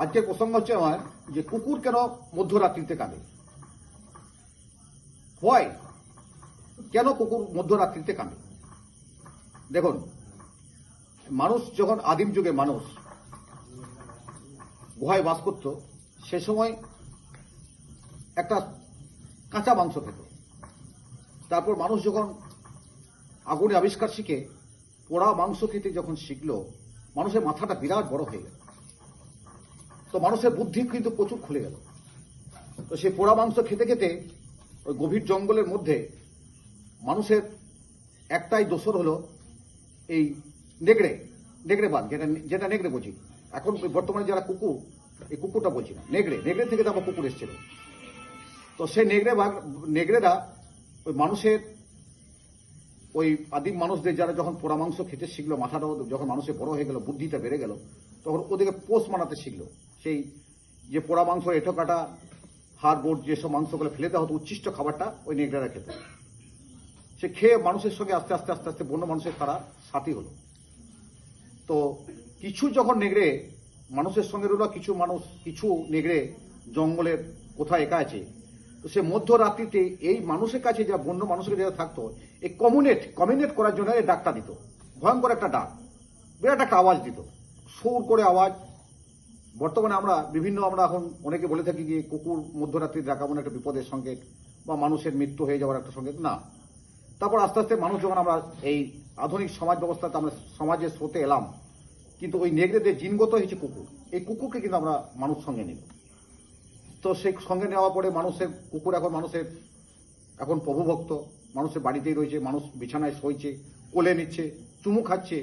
আজকের প্রসঙ্গ হচ্ছে আমার যে কুকুর কেন মধ্যরাত্রিতে কাঁদে। হোয়াই, কেন কুকুর মধ্যরাত্রিতে কাঁদে? দেখুন, মানুষ যখন আদিম যুগে মানুষ গুহায় বাস করত, সে সময় একটা কাঁচা মাংস খেত। তারপর মানুষ যখন আগুনে আবিষ্কার শিখে পোড়া মাংস খেতে যখন শিখলো, মানুষের মাথাটা বিরাট বড় হয়ে গেল। তো মানুষের বুদ্ধি কিন্তু প্রচুর খুলে গেল। তো সেই পোড়া মাংস খেতে খেতে ওই গভীর জঙ্গলের মধ্যে মানুষের একটাই দোসর হলো এই নেগড়ে বাঘ, যেটা নেগড়ে বুঝি। এখন বর্তমানে যারা কুকুর, এই কুকুরটা বলছি না, নেগড়ে থেকে তো আমার কুকুর এসেছিল। তো সেই নেগড়েরা ওই মানুষের, ওই আদিম মানুষদের যারা যখন পোড়া মাংস খেতে শিখলো, মাথাটাও যখন মানুষের বড় হয়ে গেল, বুদ্ধিটা বেড়ে গেল, তখন ওদেরকে পোষ মানাতে শিখলো। সেই যে পোড়া মাংস, এঁঠো কাটা, হাড় বোট, যেসব মাংসগুলো ফেলে দেওয়া হতো, উচ্ছিষ্ট খাবারটা ওই নেগড়েরা খেত। সে খেয়ে মানুষের সঙ্গে আস্তে আস্তে আস্তে আস্তে বন্য মানুষের তারা সাথী হলো। তো কিছু যখন নেগড়ে মানুষের সঙ্গে রইল, কিছু নেগড়ে জঙ্গলের কোথায় একা আছে। তো সে মধ্যরাত্রিতে এই মানুষের কাছে, যা বন্য মানুষের যারা থাকতো, এই কমিউনেট করার জন্য এই ডাকটা দিত। ভয়ঙ্কর একটা ডাক, বিরাট একটা আওয়াজ দিত, সুর করে আওয়াজ। বর্তমানে আমরা এখন অনেকে বলে থাকি যে কুকুর মধ্যরাত্রির ডাকা মানে একটা বিপদের সংকেত বা মানুষের মৃত্যু হয়ে যাওয়ার একটা সংকেত। না, তারপর আস্তে আস্তে মানুষ যখন আমরা এই আধুনিক সমাজ ব্যবস্থাতে আমরা সমাজের স্রোতে এলাম, কিন্তু ওই নেগড়েদের জিনগত হয়েছে কুকুর। এই কুকুরকে কিন্তু আমরা মানুষ সঙ্গে নিল। তো সেই সঙ্গে নেওয়ার পরে কুকুর এখন মানুষের প্রভুভক্ত, মানুষের বাড়িতেই রয়েছে, মানুষ বিছানায় শোইছে, কোলে নিচ্ছে, চুমু খাচ্ছে।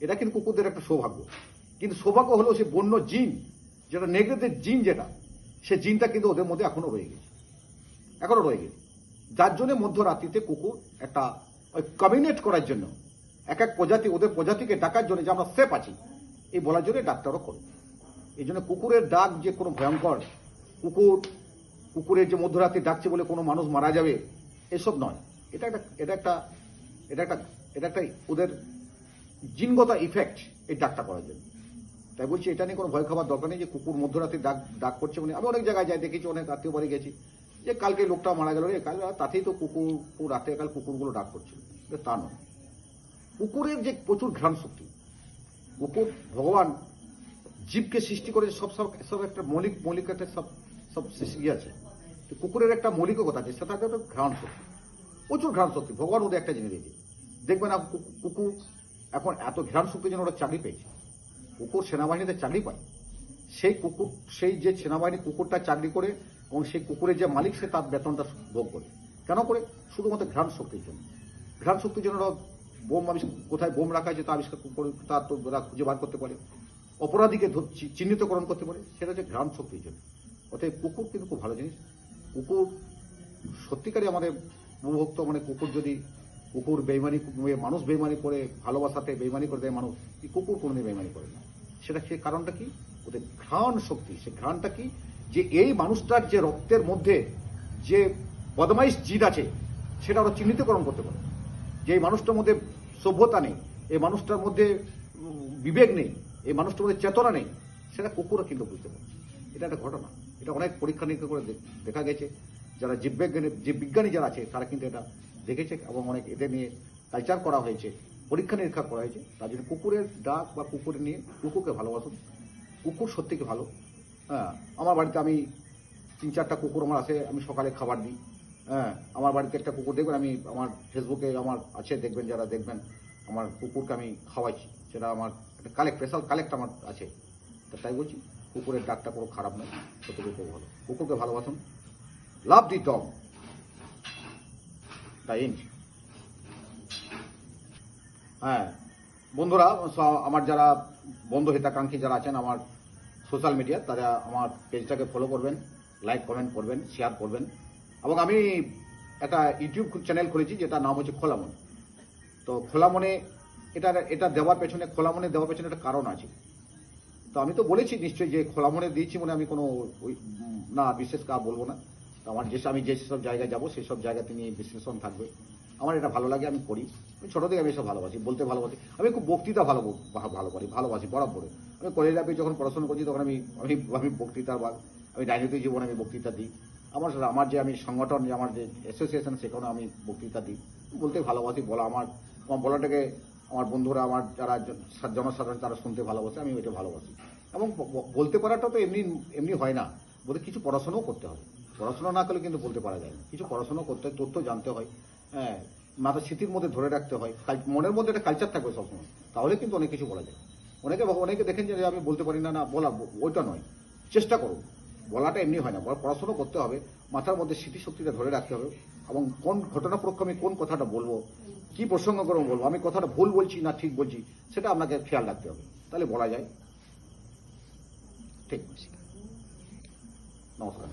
এটা কিন্তু কুকুরদের একটা সৌভাগ্য। কিন্তু সৌভাগ্য হলো সে বন্য জিন, যেটা নেগড়েদের জিন, সে জিনটা কিন্তু ওদের মধ্যে এখনো রয়ে গেছে। যার জন্য মধ্যরাত্রিতে কুকুর একটা ওই কমিউনেট করার জন্য, এক প্রজাতি, ওদের প্রজাতিকে ডাকার জন্য যে আমরা সেফ আছি এই বলার জন্য ডাক্তারও করে। এই জন্য কুকুরের ডাক যে কোনো ভয়ঙ্কর, কুকুরের যে মধ্যরাত্রি ডাকছে বলে কোনো মানুষ মারা যাবে, এসব নয়। এটা একটা ওদের জিনগত ইফেক্ট এই ডাকটা করার জন্য। তাই বলছি, এটা নিয়ে কোনো ভয় খাবার দরকার নেই যে কুকুর মধ্যরাত্রি ডাক করছে। মানে আমি অনেক জায়গায় যাই, দেখেছি, অনেক আত্মীয় বাড়ি গেছি, যে কালকে লোকটা মারা গেল, কাল তাতেই তো রাতে কাল কুকুরগুলো ডাক করছিল। তা নয়, কুকুরের যে প্রচুর ঘ্রাণ শক্তি। কুকুর ভগবান জীবকে সৃষ্টি করে সব একটা মৌলিক একটা সব সৃষ্টি আছে। তো কুকুরের একটা মৌলিকতা আছে, সেটা একটা ঘ্রাণ শক্তি, প্রচুর ঘ্রাণ শক্তি। ভগবান ওদের একটা জিনিস দিয়েছে। দেখবেন কুকুর এখন এত ঘ্রাণ শক্তির জন্য ওরা চাকরি পেয়েছে। কুকুর সেনাবাহিনীতে চাকরি পায়। সেই যে সেনাবাহিনী কুকুরটা চাকরি করে, এবং সেই কুকুরের যে মালিক, সে তার বেতনটা ভোগ করে। কেন করে? শুধুমাত্র ঘ্রাণ শক্তির জন্য। ঘ্রাণ শক্তির জন্য কোথায় বোম রাখা আছে তা আবিষ্কার করে, তার তো ওরা খুঁজে বার করতে পারে, অপরাধীকে চিহ্নিতকরণ করতে পারে, সেটা হচ্ছে ঘ্রাণ শক্তির জন্য। অতএব কুকুর কিন্তু খুব ভালো জিনিস। কুকুর সত্যিকারই আমাদের প্রভুভক্ত। মানে কুকুর বেইমানি, মানুষ বেইমানি করে, ভালোবাসাতে বেইমানি করে দেয় মানুষ, এই কুকুর কোনোদিন বেইমানি করে না। সেটা সে কারণটা কি? ওদের ঘ্রাণ শক্তি। সে ঘ্রাণটা কি? যে এই মানুষটার যে রক্তের মধ্যে যে বদমাইশ জিদ আছে, সেটা ওরা চিহ্নিতকরণ করতে পারে। যে এই মানুষটার মধ্যে সভ্যতা নেই, এই মানুষটার মধ্যে বিবেক নেই, এই মানুষটার মধ্যে চেতনা নেই, সেটা কুকুরও কিন্তু বুঝতে পারে। এটা একটা ঘটনা। এটা অনেক পরীক্ষা নিরীক্ষা করে দেখা গেছে। যারা জীববিজ্ঞানী যারা আছে, তারা কিন্তু এটা দেখেছে, এবং অনেক এদের নিয়ে কালচার করা হয়েছে, পরীক্ষা নিরীক্ষা করা হয়েছে। তার জন্য কুকুরের ডাক বা কুকুরের নিয়ে, কুকুরকে ভালোবাসুন। কুকুর সত্যিকে ভালো। হ্যাঁ, আমার বাড়িতে আমি 3-4টা কুকুর আমার আছে, আমি সকালে খাবার দিই। হ্যাঁ, আমার বাড়িতে একটা কুকুর দেখবেন, আমি আমার ফেসবুকে আমার আছে, দেখবেন, যারা দেখবেন, আমার কুকুরকে আমি খাওয়াইছি। সেটা আমার একটা স্পেশাল কালেক্ট আমার আছে। তাই বলছি, কুকুরের ডাকটা কোনো খারাপ নয়, সত্যি ভালো। কুকুরকে ভালোবাসুন। লাভ দি ডগ, দ্য এন্ড। হ্যাঁ বন্ধুরা, আমার যারা বন্ধু হিতাকাঙ্ক্ষী যারা আছেন আমার সোশ্যাল মিডিয়া, তারা আমার পেজটাকে ফলো করবেন, লাইক কমেন্ট করবেন, শেয়ার করবেন। এবং আমি একটা ইউটিউব চ্যানেল খুলেছি, যেটার নাম হচ্ছে খোলা মনে। তো খোলা মনে, এটা দেওয়ার পেছনে, খোলা মনে দেওয়ার পেছনে একটা কারণ আছে। তো আমি তো বলেছি নিশ্চয়ই যে খোলা মনে দিয়েছি, মানে আমি কোনো না বিশেষ কাজ বলবো না। তো আমি যেসব জায়গায় যাবো, সেসব জায়গাতে নিয়ে বিশ্লেষণ থাকবে। আমার এটা ভালো লাগে, আমি করি। আমি ছোটো থেকে আমি এসব ভালোবাসি, বলতে ভালোবাসি। আমি খুব বক্তৃতা ভালো করি, ভালোবাসি বরাবরে। আমি কলেজ লাইফে যখন পড়াশোনা করছি তখন আমি আমি আমি বক্তৃতার আমি রাজনৈতিক জীবনে আমি বক্তৃতা দিই। আমার যে আমি সংগঠন, যে আমার যে অ্যাসোসিয়েশন, সেখানে আমি বক্তৃতা দিই। বলতে ভালোবাসি, আমার বলাটাকে আমার বন্ধুরা, আমার যারা জনসাধারণ, তারা শুনতে ভালোবাসে, আমি এটা ভালোবাসি। এবং বলতে পারাটা তো এমনি এমনি হয় না, বলতে কিছু পড়াশোনাও করতে হবে। পড়াশোনা না করলে কিন্তু বলতে পারা যায় না। কিছু পড়াশোনা করতে হয়, তথ্য জানতে হয়, হ্যাঁ, মাথা স্মৃতির মধ্যে ধরে রাখতে হয়, মনের মধ্যে একটা কালচার থাকবে সবসময়, তাহলে কিন্তু অনেক কিছু বলা যায়। অনেকে দেখেন যে আমি বলতে পারি না, বলা ওইটা নয়, চেষ্টা করো। বলাটা এমনি হয় না, পড়াশোনা করতে হবে, মাথার মধ্যে স্মৃতিশক্তিটা ধরে রাখতে হবে, এবং কোন ঘটনাপ্রক্ষে আমি কোন কথাটা বলবো, কি প্রসঙ্গ করে বলবো, আমি কথাটা ভুল বলছি না ঠিক বলছি, সেটা আপনাকে খেয়াল রাখতে হবে, তাহলে বলা যায়। ঠিক, নমস্কার।